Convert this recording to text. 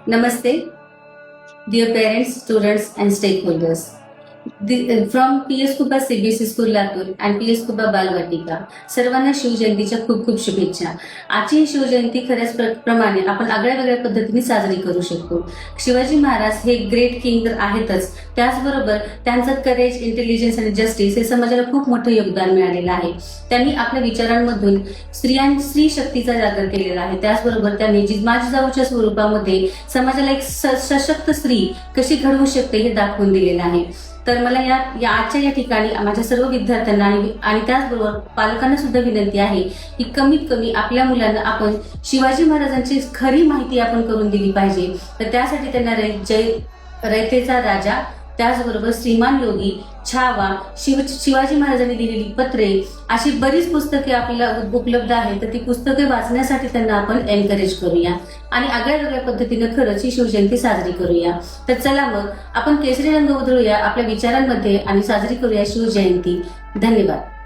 Namaste, dear parents, students, and stakeholders. From PS Kuba CBSE School Latur and PS Kuba बालवाटिका सर्वांना शिवजयंतीच्या खूप खूप शुभेच्छा. आजची शिवजयंती खऱ्याच प्रमाणे आपण आगळ्या वेगळ्या पद्धतीने साजरी करू शकतो. शिवाजी महाराज हे ग्रेट किंग तर आहेतच, त्याचबरोबर त्यांचं करेज, इंटेलिजन्स आणि जस्टिस हे समाजाला खूप मोठं योगदान मिळालेलं आहे. त्यांनी आपल्या विचारांमधून स्त्री शक्तीचा जागर केलेला आहे. त्याचबरोबर त्यांनी जिजाऊच्या स्वरूपामध्ये समाजाला एक सशक्त स्त्री कशी घडवू शकते हे दाखवून दिलेलं आहे. तर मला या आजच्या या ठिकाणी माझ्या सर्व विद्यार्थ्यांना आणि त्याचबरोबर पालकांना सुद्धा विनंती आहे की कमीत कमी आपल्या मुलांना आपण शिवाजी महाराजांची खरी माहिती आपण करून दिली पाहिजे. तर त्यासाठी त्यांना रयतेचा राजा, त्याचबरोबर श्रीमान योगी, छावा, शिवाजी महाराजांनी लिहिलेली पत्रे अशी बरीच पुस्तके आपल्याला उपलब्ध आहेत. तर ती पुस्तके वाचण्यासाठी त्यांना आपण एनकरेज करूया आणि आगळ्या वेगळ्या पद्धतीने खरंच ही शिवजयंती साजरी करूया. तर चला मग आपण केसरी रंग उधळूया आपल्या विचारांमध्ये आणि साजरी करूया शिवजयंती. धन्यवाद.